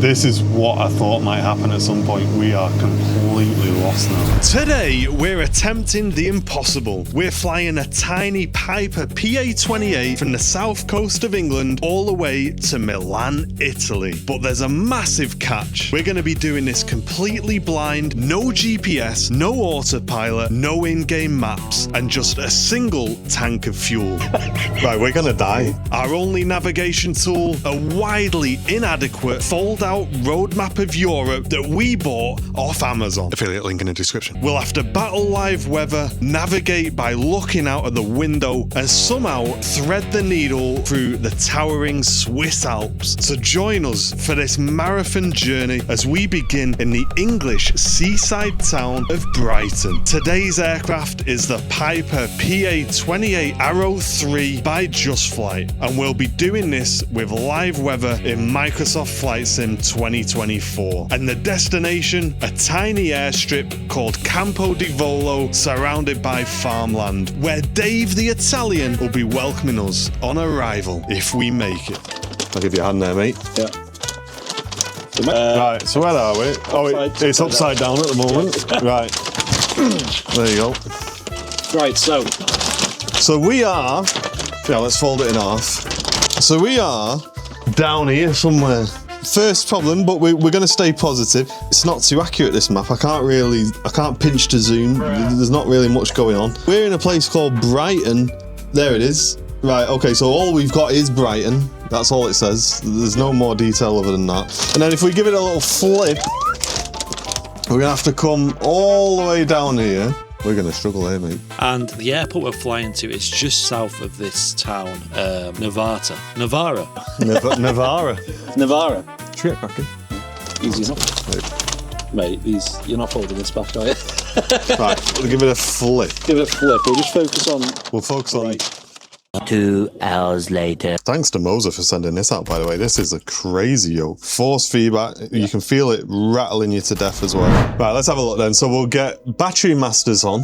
This is what I thought might happen at some point. We are completely lost now. Today, we're attempting the impossible. We're flying a tiny Piper PA-28 from the south coast of England all the way to Milan, Italy. But there's a massive catch. We're going to be doing this completely blind, no GPS, no autopilot, no in-game maps, and just a single tank of fuel. Right, we're going to die. Our only navigation tool, a widely inadequate fold-out roadmap of Europe that we bought off Amazon. Affiliate link in the description. We'll have to battle live weather, navigate by looking out of the window, and somehow thread the needle through the towering Swiss Alps. So join us for this marathon journey as we begin in the English seaside town of Brighton. Today's aircraft is the Piper PA-28 Arrow 3 by Just Flight, and we'll be doing this with live weather in Microsoft Flight Sim 2024. And the destination, a tiny airstrip called Campo di Volo, surrounded by farmland, where Dave the Italian will be welcoming us on arrival if we make it. I'll give you a hand there, mate. Yeah. Right, so where are we? Oh, it's upside down at the moment. Right. There you go. Right, So we are... Yeah, let's fold it in half. So we are down here somewhere. First problem, but we're going to stay positive. It's not too accurate, this map. I can't pinch to zoom. There's not really much going on. We're in a place called Brighton. There it is. Right, okay, so all we've got is Brighton. That's all it says. There's no more detail other than that. And then if we give it a little flip, we're going to have to come all the way down here. We're going to struggle here, mate. And the airport we're flying to is just south of this town, Novara. Trip back in. Easy enough. Mate, you're not folding this back, are you? Right, we'll give it a flip. Give it a flip. We'll just focus on... We'll focus on... 2 hours later. Thanks to Moser for sending this out, by the way. This is a crazy, force feedback. You can feel it rattling you to death as well. Right, let's have a look then. So we'll get Battery Masters on.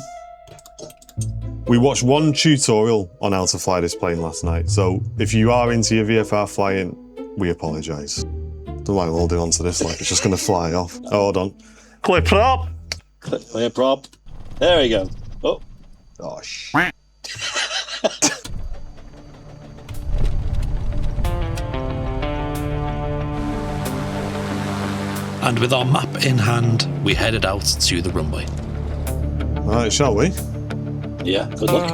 We watched one tutorial on how to fly this plane last night. So if you are into your VFR flying, we apologise. Don't know why I'm holding on to this like it's just going to fly off. Oh, hold on. Clear prop. Clear prop. There we go. Oh. Oh, shit. And with our map in hand, we headed out to the runway. Right, shall we? Yeah, good luck.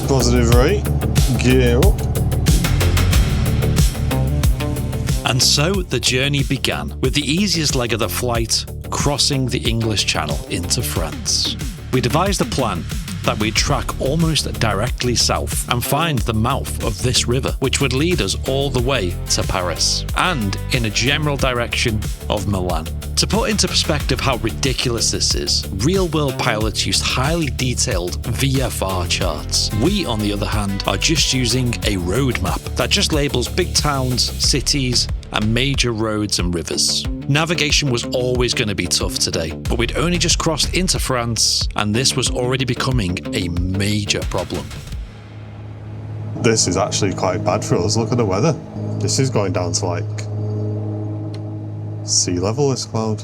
Positive rate. Gear up. And so the journey began, with the easiest leg of the flight crossing the English Channel into France. We devised a plan that we'd track almost directly south and find the mouth of this river, which would lead us all the way to Paris, and in a general direction of Milan. To put into perspective how ridiculous this is, real-world pilots use highly detailed VFR charts. We, on the other hand, are just using a road map that just labels big towns, cities, and major roads and rivers. Navigation was always going to be tough today, but we'd only just crossed into France, and this was already becoming a major problem. This is actually quite bad for us. Look at the weather. This is going down to like sea level, this cloud.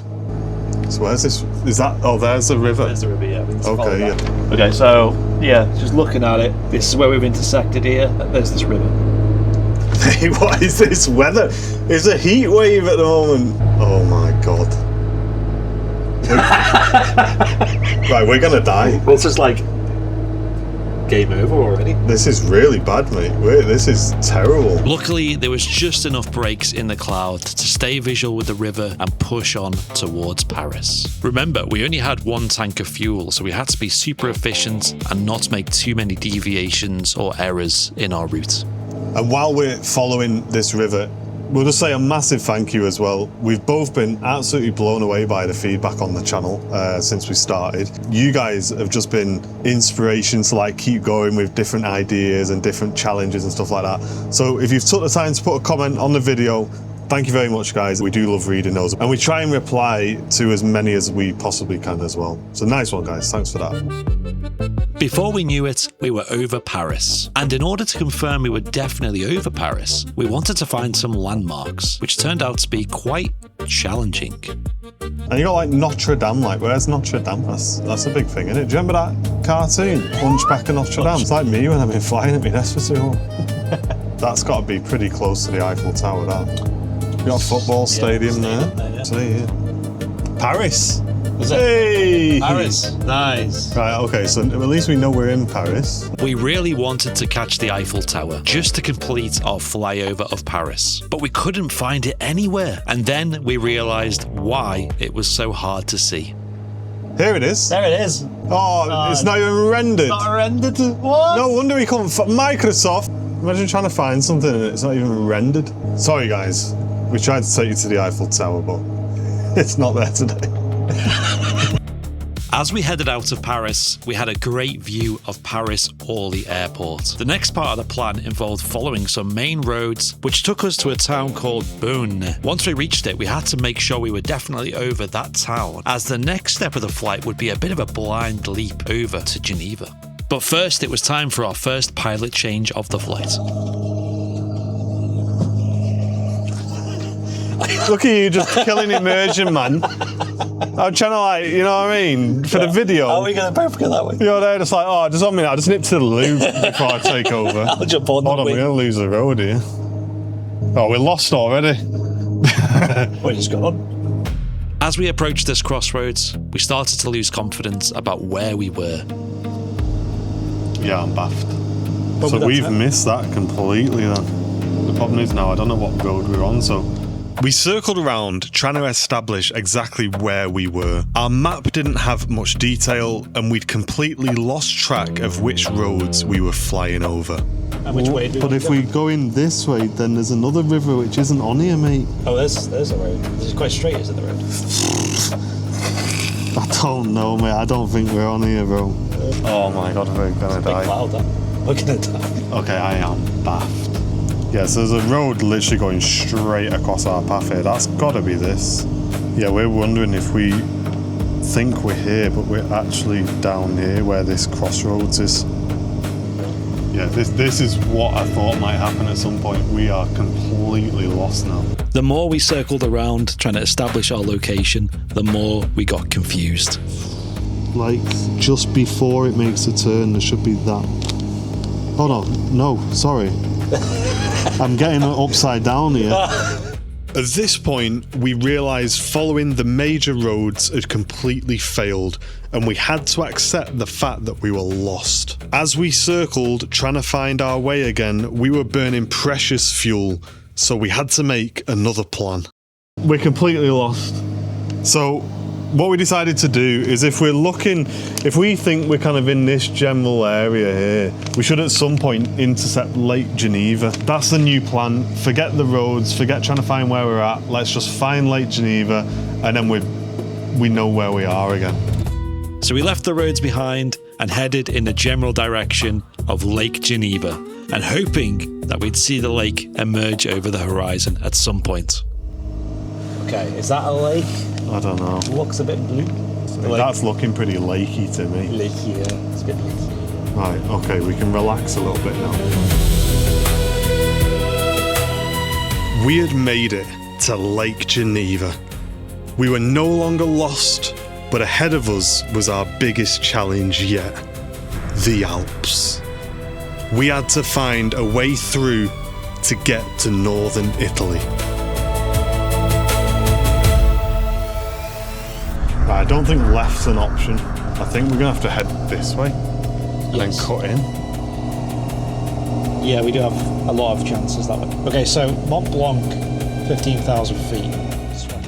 So where's this? Is that? Oh, there's the river. There's the river, yeah. Okay, yeah. Okay, so yeah, just looking at it, this is where we've intersected here. There's this river. Hey, what is this weather? It's a heat wave at the moment. Oh my god. Right, we're gonna die. Well, it's just like game over already. This is really bad, mate. This is terrible. Luckily, there was just enough breaks in the cloud to stay visual with the river and push on towards Paris. Remember, we only had one tank of fuel, so we had to be super efficient and not make too many deviations or errors in our route. And while we're following this river, we'll just say a massive thank you as well. We've both been absolutely blown away by the feedback on the channel since we started. You guys have just been inspiration to like keep going with different ideas and different challenges and stuff like that. So if you've took the time to put a comment on the video, Thank you very much, guys. We do love reading those. And we try and reply to as many as we possibly can as well. So nice one, guys. Thanks for that. Before we knew it, we were over Paris. And in order to confirm we were definitely over Paris, we wanted to find some landmarks, which turned out to be quite challenging. And you got like Notre Dame, like where's Notre Dame? That's a big thing, isn't it? Do you remember that cartoon, Hunchback of Notre Dame? It's like me when I've been flying at my nest for too long. That's got to be pretty close to the Eiffel Tower, that. You got a football stadium there. See, Paris. Was it? Hey! Paris. Nice. Right, okay, so at least we know we're in Paris. We really wanted to catch the Eiffel Tower just to complete our flyover of Paris, but we couldn't find it anywhere. And then we realised why it was so hard to see. Here it is. There it is. Oh, it's not even rendered. Not rendered. What? No wonder we couldn't. Microsoft. Imagine trying to find something and it's not even rendered. Sorry, guys. We tried to take you to the Eiffel Tower, but it's not there today. As we headed out of Paris, we had a great view of Paris-Orly Airport. The next part of the plan involved following some main roads, which took us to a town called Beaune. Once we reached it, we had to make sure we were definitely over that town, as the next step of the flight would be a bit of a blind leap over to Geneva. But first, it was time for our first pilot change of the flight. Look at you just killing immersion, man. I'm trying to, like, you know what I mean? For the video. Are we going to both go that way? You're there just like, oh, just 1 minute, I'll just nip to the loo before I take over. I'll jump on Hold on, we're going to lose the road here. Oh, we're lost already. We're just gone. As we approached this crossroads, we started to lose confidence about where we were. Yeah, I'm baffed. So we've missed that completely then. The problem is now I don't know what road we're on, so... We circled around trying to establish exactly where we were. Our map didn't have much detail and we'd completely lost track of which roads we were flying over. And which way do But if we go in this way, then there's another river which isn't on here, mate. Oh, there's a road. This is quite straight, isn't the road? I don't know, mate. I don't think we're on here, bro. Oh my god, we're gonna die. Big cloud, that. We're gonna die. Okay, I am baffed. Yeah, so there's a road literally going straight across our path here. That's gotta be this. Yeah, we're wondering if we think we're here, but we're actually down here where this crossroads is. Yeah, this is what I thought might happen at some point. We are completely lost now. The more we circled around trying to establish our location, the more we got confused. Like, just before it makes a turn, there should be that. Oh no, sorry. I'm getting it upside down here. At this point, we realised following the major roads had completely failed, and we had to accept the fact that we were lost. As we circled, trying to find our way again, we were burning precious fuel, so we had to make another plan. We're completely lost. So, what we decided to do is if we think we're kind of in this general area here, we should at some point intercept Lake Geneva. That's the new plan. Forget the roads, forget trying to find where we're at. Let's just find Lake Geneva and then we know where we are again. So we left the roads behind and headed in the general direction of Lake Geneva, and hoping that we'd see the lake emerge over the horizon at some point. Okay, is that a lake? I don't know. It looks a bit blue. That's looking pretty lakey to me. Lakey, yeah. It's a bit lakey. Right, okay, we can relax a little bit now. We had made it to Lake Geneva. We were no longer lost, but ahead of us was our biggest challenge yet, the Alps. We had to find a way through to get to northern Italy. I don't think left's an option. I think we're going to have to head this way and then cut in. Yeah, we do have a lot of chances that way. Okay, so Mont Blanc, 15,000 feet.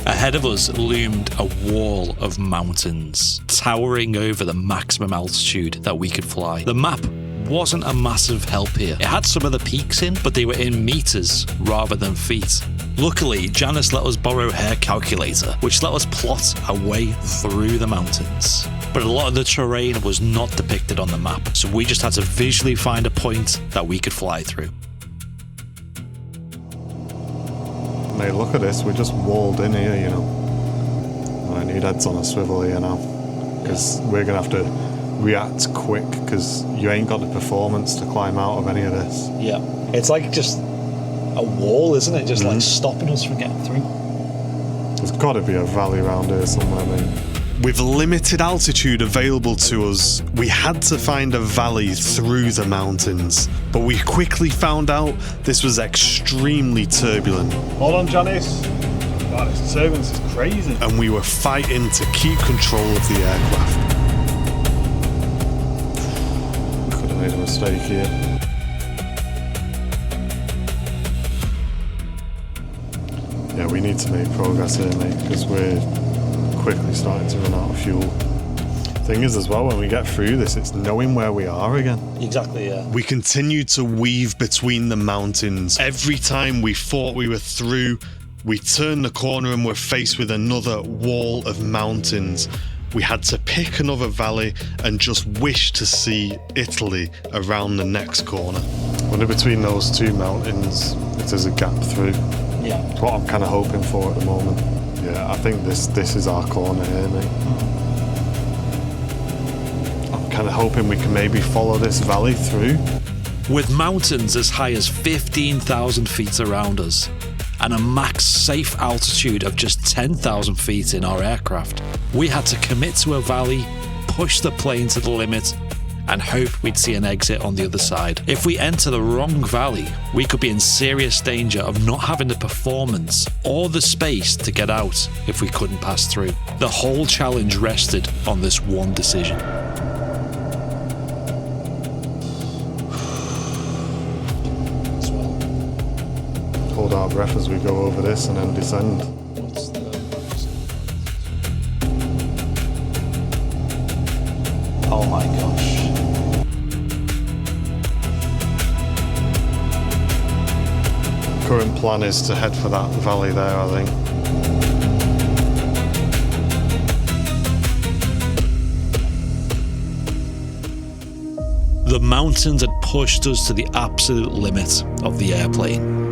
Ahead of us loomed a wall of mountains, towering over the maximum altitude that we could fly. The map wasn't a massive help here. It had some of the peaks in, but they were in meters rather than feet. Luckily, Janice let us borrow her calculator, which let us plot a way through the mountains. But a lot of the terrain was not depicted on the map, so we just had to visually find a point that we could fly through. mate, look at this. We're just walled in here, you know. I need heads on a swivel here now. Because we're going to have to react quick, because you ain't got the performance to climb out of any of this. Yeah. It's like just a wall, isn't it? Just like stopping us from getting through. There's got to be a valley around here somewhere, mate. With limited altitude available to us, we had to find a valley through the mountains. But we quickly found out this was extremely turbulent. Hold on, Janice. God, this turbulence is crazy. And we were fighting to keep control of the aircraft. Could have made a mistake here. Yeah, we need to make progress here, mate, because we're quickly starting to run out of fuel. Thing is, as well, when we get through this, it's knowing where we are again. Exactly, yeah. We continued to weave between the mountains. Every time we thought we were through, we turned the corner and were faced with another wall of mountains. We had to pick another valley and just wish to see Italy around the next corner. When between those two mountains, there's a gap through. Yeah. It's what I'm kind of hoping for at the moment. Yeah, I think this is our corner here, mate. I'm kind of hoping we can maybe follow this valley through. With mountains as high as 15,000 feet around us, and a max safe altitude of just 10,000 feet in our aircraft, we had to commit to a valley, push the plane to the limit, and hope we'd see an exit on the other side. If we enter the wrong valley, we could be in serious danger of not having the performance or the space to get out if we couldn't pass through. The whole challenge rested on this one decision. Hold our breath as we go over this and then descend. Oh my gosh. Current plan is to head for that valley there, I think. The mountains had pushed us to the absolute limit of the airplane.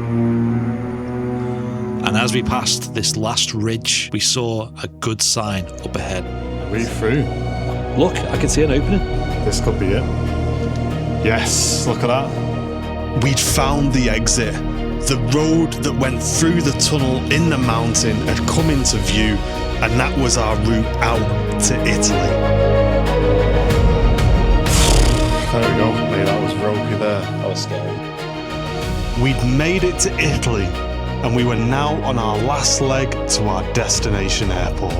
And as we passed this last ridge, we saw a good sign up ahead. Are we through? Look, I can see an opening. This could be it. Yes, look at that. We'd found the exit. The road that went through the tunnel in the mountain had come into view, and that was our route out to Italy. There we go. Mate, that was ropey there. That was scary. We'd made it to Italy, and we were now on our last leg to our destination airport.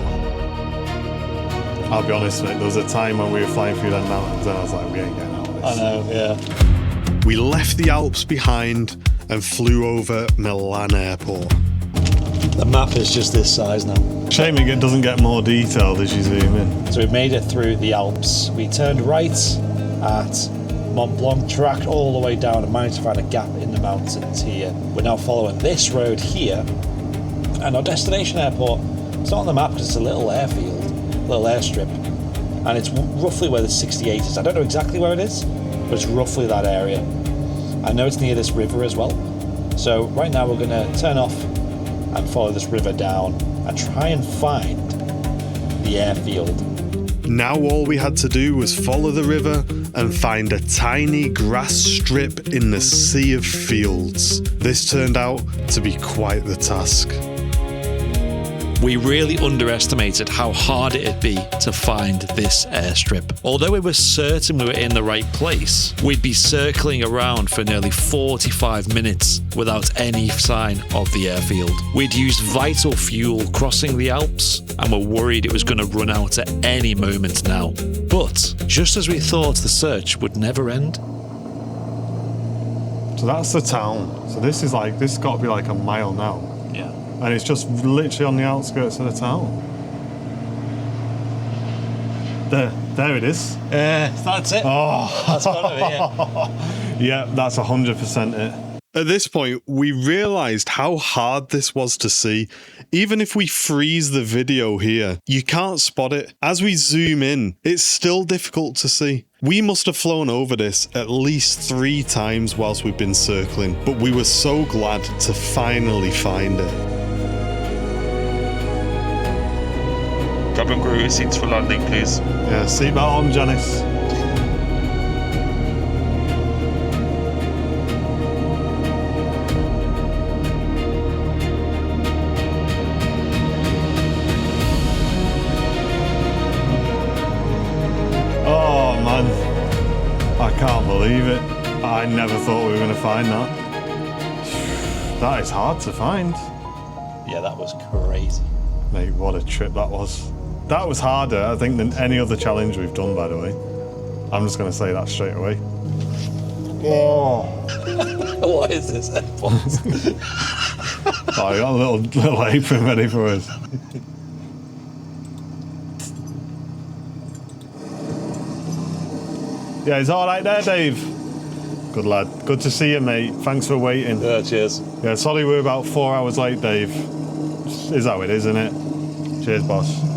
I'll be honest, mate, there was a time when we were flying through them mountains and I was like, we ain't getting out of this. I know, yeah. We left the Alps behind and flew over Milan Airport. The map is just this size now. Shame it doesn't get more detailed as you zoom in. So we made it through the Alps. We turned right at Mont Blanc, tracked all the way down and managed to find a gap in the mountains here. We're now following this road here, and our destination airport, it's not on the map because it's a little airfield, little airstrip, and it's roughly where the 68 is. I don't know exactly where it is, but it's roughly that area. I know it's near this river as well. So right now we're going to turn off and follow this river down and try and find the airfield. Now all we had to do was follow the river and find a tiny grass strip in the sea of fields. This turned out to be quite the task. We really underestimated how hard it'd be to find this airstrip. Although we were certain we were in the right place, we'd be circling around for nearly 45 minutes without any sign of the airfield. We'd used vital fuel crossing the Alps and were worried it was going to run out at any moment now. But just as we thought the search would never end. So that's the town. So this has got to be like a mile now. Yeah. And it's just literally on the outskirts of the town. There it is. That's it. Oh, That's got to be it. yeah, that's 100% it. At this point, we realised how hard this was to see. Even if we freeze the video here, you can't spot it. As we zoom in, it's still difficult to see. We must have flown over this at least 3 times whilst we've been circling, but we were so glad to finally find it. cabin crew seats for landing, please. Yeah, seatbelt on, Janice. Oh man, I can't believe it. I never thought we were going to find that. That is hard to find. Yeah, that was crazy. Mate, what a trip that was. That was harder, I think, than any other challenge we've done, by the way. I'm just going to say that straight away. Oh, What is this headphones? oh, I got a little apron ready for us. Yeah, it's all right there, Dave. Good lad. Good to see you, mate. Thanks for waiting. Yeah, cheers. Yeah, sorry we're about 4 hours late, Dave. Is how it is, isn't it? Cheers, boss.